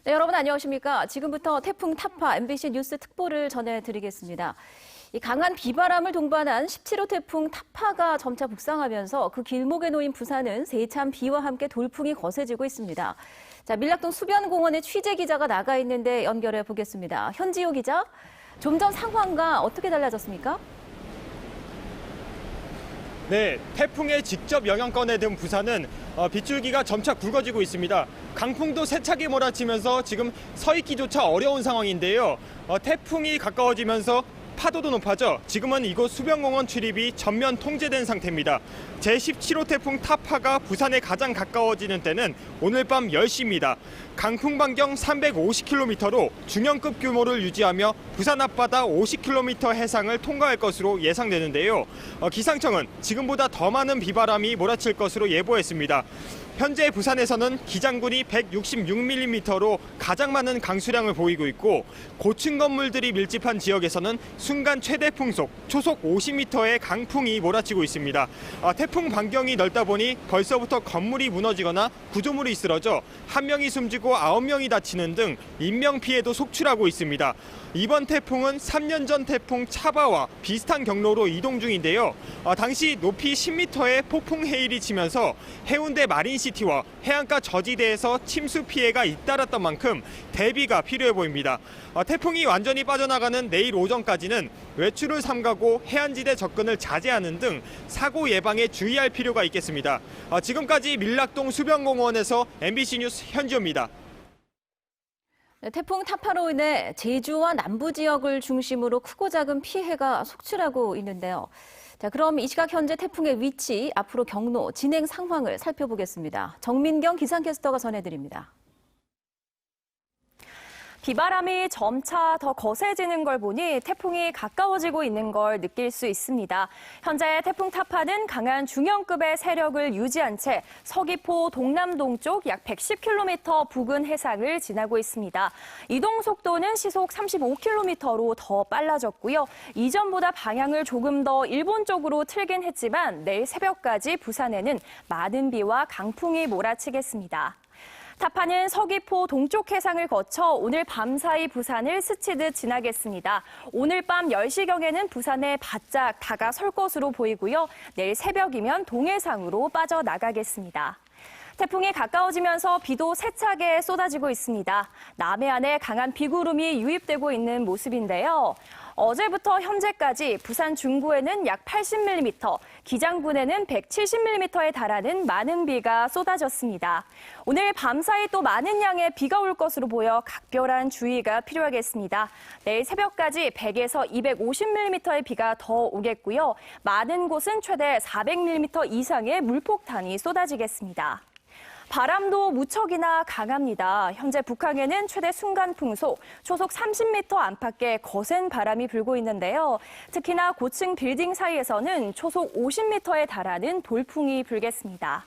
네, 여러분 안녕하십니까? 지금부터 태풍 타파 MBC 뉴스 특보를 전해드리겠습니다. 이 강한 비바람을 동반한 17호 태풍 타파가 점차 북상하면서 그 길목에 놓인 부산은 세찬 비와 함께 돌풍이 거세지고 있습니다. 자, 밀락동 수변공원에 취재 기자가 나가 있는데 연결해 보겠습니다. 현지호 기자, 좀 전 상황과 어떻게 달라졌습니까? 네, 태풍의 직접 영향권에 든 부산은 빗줄기가 점차 굵어지고 있습니다. 강풍도 세차게 몰아치면서 지금 서 있기조차 어려운 상황인데요. 태풍이 가까워지면서 파도도 높아져 지금은 이곳 수변공원 출입이 전면 통제된 상태입니다. 제17호 태풍 타파가 부산에 가장 가까워지는 때는 오늘 밤 10시입니다. 강풍 반경 350km로 중형급 규모를 유지하며 부산 앞바다 50km 해상을 통과할 것으로 예상되는데요. 기상청은 지금보다 더 많은 비바람이 몰아칠 것으로 예보했습니다. 현재 부산에서는 기장군이 166mm로 가장 많은 강수량을 보이고 있고 고층 건물들이 밀집한 지역에서는 순간 최대 풍속, 초속 50m의 강풍이 몰아치고 있습니다. 태풍 반경이 넓다 보니 벌써부터 건물이 무너지거나 구조물이 쓰러져 1명이 숨지고 9명이 다치는 등 인명피해도 속출하고 있습니다. 이번 태풍은 3년 전 태풍 차바와 비슷한 경로로 이동 중인데요. 당시 높이 10m의 폭풍 해일이 치면서 해운대 마린시티와 해안가 저지대에서 침수 피해가 잇따랐던 만큼 대비가 필요해 보입니다. 태풍이 완전히 빠져나가는 내일 오전까지는 외출을 삼가고 해안지대 접근을 자제하는 등 사고 예방에 주의할 필요가 있겠습니다. 지금까지 밀락동 수변공원에서 MBC 뉴스 현지호입니다. 네, 태풍 타파로 인해 제주와 남부 지역을 중심으로 크고 작은 피해가 속출하고 있는데요. 자, 그럼 이 시각 현재 태풍의 위치, 앞으로 경로, 진행 상황을 살펴보겠습니다. 정민경 기상캐스터가 전해드립니다. 비바람이 점차 더 거세지는 걸 보니 태풍이 가까워지고 있는 걸 느낄 수 있습니다. 현재 태풍 타파는 강한 중형급의 세력을 유지한 채 서귀포 동남동쪽 약 110km 부근 해상을 지나고 있습니다. 이동 속도는 시속 35km로 더 빨라졌고요. 이전보다 방향을 조금 더 일본 쪽으로 틀긴 했지만 내일 새벽까지 부산에는 많은 비와 강풍이 몰아치겠습니다. 타파는 서귀포 동쪽 해상을 거쳐 오늘 밤사이 부산을 스치듯 지나겠습니다. 오늘 밤 10시경에는 부산에 바짝 다가설 것으로 보이고요. 내일 새벽이면 동해상으로 빠져나가겠습니다. 태풍이 가까워지면서 비도 세차게 쏟아지고 있습니다. 남해안에 강한 비구름이 유입되고 있는 모습인데요. 어제부터 현재까지 부산 중부에는 약 80mm, 기장군에는 170mm에 달하는 많은 비가 쏟아졌습니다. 오늘 밤사이 또 많은 양의 비가 올 것으로 보여 각별한 주의가 필요하겠습니다. 내일 새벽까지 100에서 250mm의 비가 더 오겠고요. 많은 곳은 최대 400mm 이상의 물폭탄이 쏟아지겠습니다. 바람도 무척이나 강합니다. 현재 북한에는 최대 순간 풍속, 초속 30m 안팎의 거센 바람이 불고 있는데요. 특히나 고층 빌딩 사이에서는 초속 50m에 달하는 돌풍이 불겠습니다.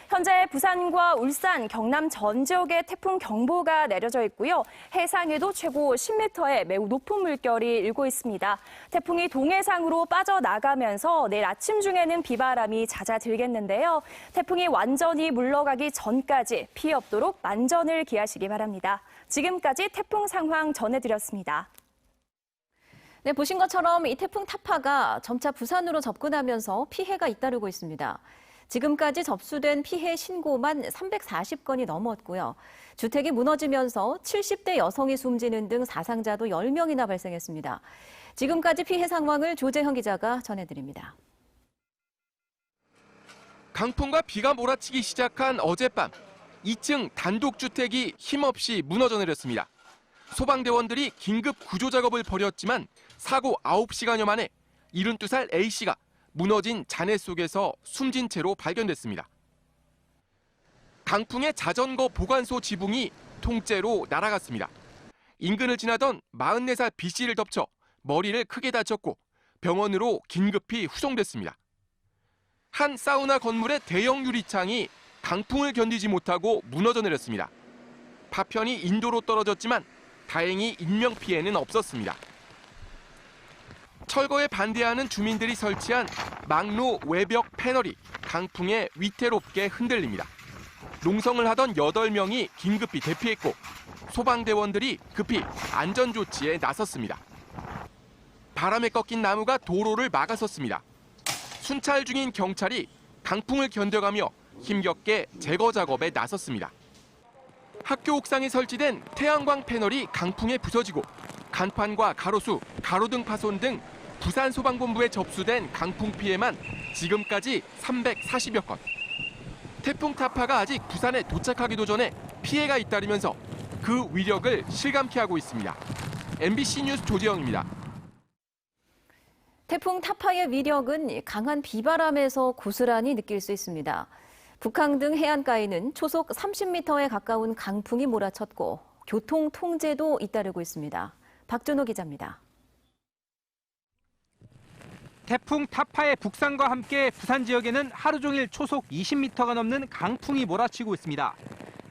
현재 부산과 울산, 경남 전 지역에 태풍 경보가 내려져 있고요. 해상에도 최고 10m의 매우 높은 물결이 일고 있습니다. 태풍이 동해상으로 빠져나가면서 내일 아침 중에는 비바람이 잦아들겠는데요. 태풍이 완전히 물러가기 전까지 피해 없도록 만전을 기하시기 바랍니다. 지금까지 태풍 상황 전해드렸습니다. 네, 보신 것처럼 이 태풍 타파가 점차 부산으로 접근하면서 피해가 잇따르고 있습니다. 지금까지 접수된 피해 신고만 340건이 넘었고요. 주택이 무너지면서 70대 여성이 숨지는 등 사상자도 10명이나 발생했습니다. 지금까지 피해 상황을 조재현 기자가 전해드립니다. 강풍과 비가 몰아치기 시작한 어젯밤, 2층 단독주택이 힘없이 무너져 내렸습니다. 소방대원들이 긴급 구조 작업을 벌였지만 사고 9시간여 만에 72살 A씨가 무너진 잔해 속에서 숨진 채로 발견됐습니다. 강풍에 자전거 보관소 지붕이 통째로 날아갔습니다. 인근을 지나던 44살 B씨를 덮쳐 머리를 크게 다쳤고 병원으로 긴급히 후송됐습니다. 한 사우나 건물의 대형 유리창이 강풍을 견디지 못하고 무너져 내렸습니다. 파편이 인도로 떨어졌지만 다행히 인명피해는 없었습니다. 철거에 반대하는 주민들이 설치한 막로 외벽 패널이 강풍에 위태롭게 흔들립니다. 농성을 하던 8명이 긴급히 대피했고 소방대원들이 급히 안전조치에 나섰습니다. 바람에 꺾인 나무가 도로를 막아섰습니다. 순찰 중인 경찰이 강풍을 견뎌가며 힘겹게 제거 작업에 나섰습니다. 학교 옥상에 설치된 태양광 패널이 강풍에 부서지고 간판과 가로수, 가로등 파손 등 부산소방본부에 접수된 강풍 피해만 지금까지 340여 건. 태풍 타파가 아직 부산에 도착하기도 전에 피해가 잇따르면서 그 위력을 실감케 하고 있습니다. MBC 뉴스 조지영입니다. 태풍 타파의 위력은 강한 비바람에서 고스란히 느낄 수 있습니다. 북항 등 해안가에는 초속 30m에 가까운 강풍이 몰아쳤고 교통 통제도 잇따르고 있습니다. 박준호 기자입니다. 태풍 타파의 북상과 함께 부산 지역에는 하루 종일 초속 20m가 넘는 강풍이 몰아치고 있습니다.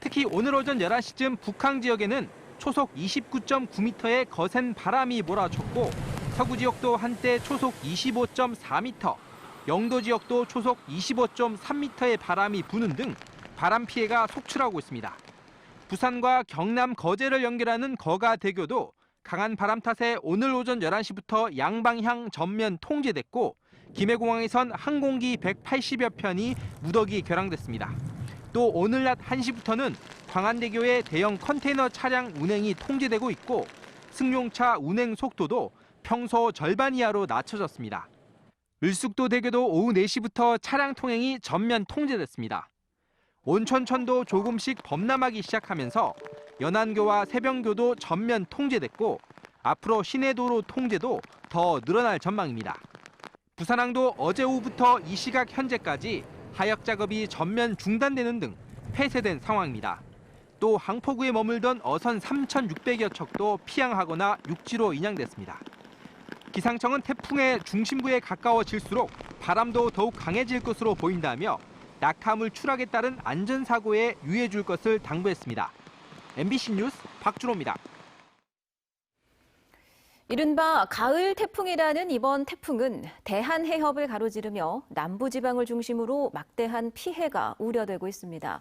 특히 오늘 오전 11시쯤 북항 지역에는 초속 29.9m의 거센 바람이 몰아쳤고 서구 지역도 한때 초속 25.4m, 영도 지역도 초속 25.3m의 바람이 부는 등 바람 피해가 속출하고 있습니다. 부산과 경남 거제를 연결하는 거가대교도 강한 바람 탓에 오늘 오전 11시부터 양방향 전면 통제됐고 김해공항에선 항공기 180여 편이 무더기 결항됐습니다. 또 오늘 낮 1시부터는 광안대교의 대형 컨테이너 차량 운행이 통제되고 있고 승용차 운행 속도도 평소 절반 이하로 낮춰졌습니다. 을숙도 대교도 오후 4시부터 차량 통행이 전면 통제됐습니다. 온천천도 조금씩 범람하기 시작하면서 연안교와 새병교도 전면 통제됐고 앞으로 시내도로 통제도 더 늘어날 전망입니다. 부산항도 어제 오후부터 이 시각 현재까지 하역 작업이 전면 중단되는 등 폐쇄된 상황입니다. 또 항포구에 머물던 어선 3,600여 척도 피항하거나 육지로 인양됐습니다. 기상청은 태풍의 중심부에 가까워질수록 바람도 더욱 강해질 것으로 보인다며 낙하물 추락에 따른 안전사고에 유의해 줄 것을 당부했습니다. MBC 뉴스 박준호입니다. 이른바 가을 태풍이라는 이번 태풍은 대한해협을 가로지르며 남부지방을 중심으로 막대한 피해가 우려되고 있습니다.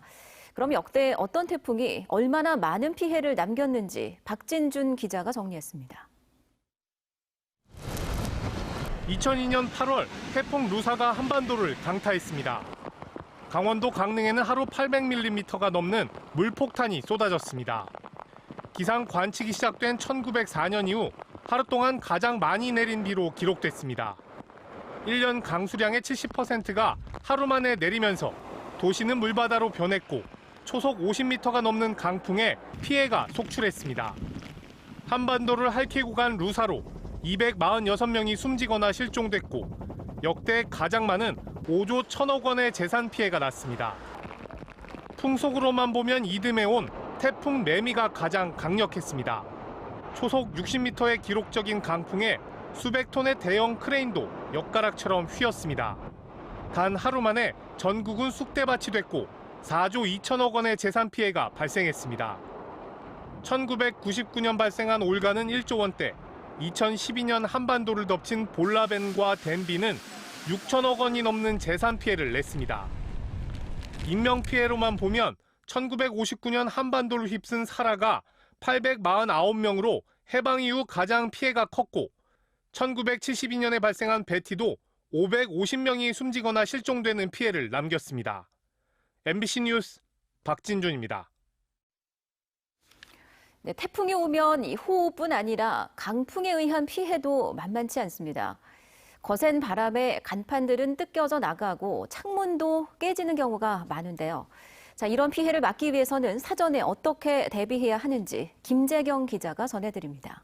그럼 역대 어떤 태풍이 얼마나 많은 피해를 남겼는지 박진준 기자가 정리했습니다. 2002년 8월 태풍 루사가 한반도를 강타했습니다. 강원도 강릉에는 하루 800mm가 넘는 물폭탄이 쏟아졌습니다. 기상 관측이 시작된 1904년 이후 하루 동안 가장 많이 내린 비로 기록됐습니다. 1년 강수량의 70%가 하루 만에 내리면서 도시는 물바다로 변했고 초속 50m가 넘는 강풍에 피해가 속출했습니다. 한반도를 핥히고 간 루사로 246명이 숨지거나 실종됐고 역대 가장 많은 5조 1천억 원의 재산 피해가 났습니다. 풍속으로만 보면 이듬해 온 태풍 매미가 가장 강력했습니다. 초속 60m의 기록적인 강풍에 수백 톤의 대형 크레인도 엿가락처럼 휘었습니다. 단 하루 만에 전국은 쑥대밭이 됐고 4조 2천억 원의 재산 피해가 발생했습니다. 1999년 발생한 올가는 1조 원대, 2012년 한반도를 덮친 볼라벤과 댄비는 6천억 원이 넘는 재산 피해를 냈습니다. 인명피해로만 보면 1959년 한반도를 휩쓴 사라가 849명으로 해방 이후 가장 피해가 컸고 1972년에 발생한 베티도 550명이 숨지거나 실종되는 피해를 남겼습니다. MBC 뉴스 박진준입니다. 네, 태풍이 오면 이 호우뿐 아니라 강풍에 의한 피해도 만만치 않습니다. 거센 바람에 간판들은 뜯겨져 나가고 창문도 깨지는 경우가 많은데요. 자, 이런 피해를 막기 위해서는 사전에 어떻게 대비해야 하는지 김재경 기자가 전해드립니다.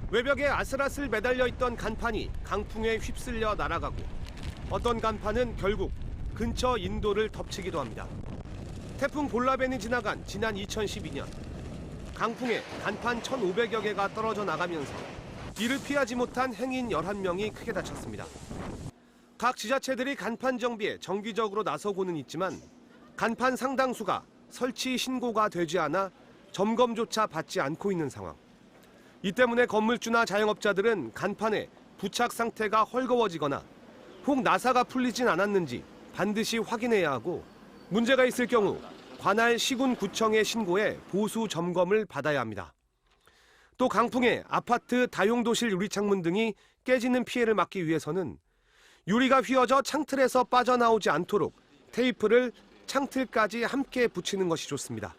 외벽에 아슬아슬 매달려 있던 간판이 강풍에 휩쓸려 날아가고 어떤 간판은 결국 근처 인도를 덮치기도 합니다. 태풍 볼라벤이 지나간 지난 2012년 강풍에 간판 1,500여 개가 떨어져 나가면서 이를 피하지 못한 행인 11명이 크게 다쳤습니다. 각 지자체들이 간판 정비에 정기적으로 나서고는 있지만 간판 상당수가 설치 신고가 되지 않아 점검조차 받지 않고 있는 상황. 이 때문에 건물주나 자영업자들은 간판에 부착 상태가 헐거워지거나 혹 나사가 풀리진 않았는지 반드시 확인해야 하고 문제가 있을 경우 관할 시군구청에 신고해 보수 점검을 받아야 합니다. 또 강풍에 아파트 다용도실 유리창문 등이 깨지는 피해를 막기 위해서는 유리가 휘어져 창틀에서 빠져나오지 않도록 테이프를 창틀까지 함께 붙이는 것이 좋습니다.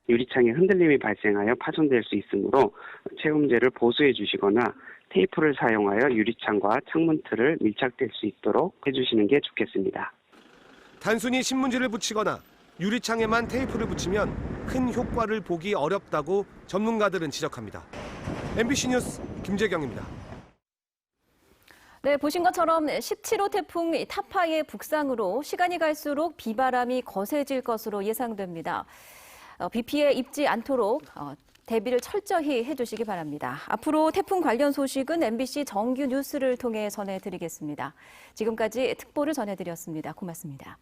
유리창에 흔들림이 발생하여 파손될 수 있으므로 채움제를 보수해 주시거나 테이프를 사용하여 유리창과 창문틀을 밀착될 수 있도록 해주시는 게 좋겠습니다. 단순히 신문지를 붙이거나 유리창에만 테이프를 붙이면 큰 효과를 보기 어렵다고 전문가들은 지적합니다. MBC 뉴스 김재경입니다. 네, 보신 것처럼 17호 태풍 타파의 북상으로 시간이 갈수록 비바람이 거세질 것으로 예상됩니다. 비 피해 입지 않도록 대비를 철저히 해주시기 바랍니다. 앞으로 태풍 관련 소식은 MBC 정규 뉴스를 통해 전해드리겠습니다. 지금까지 특보를 전해드렸습니다. 고맙습니다.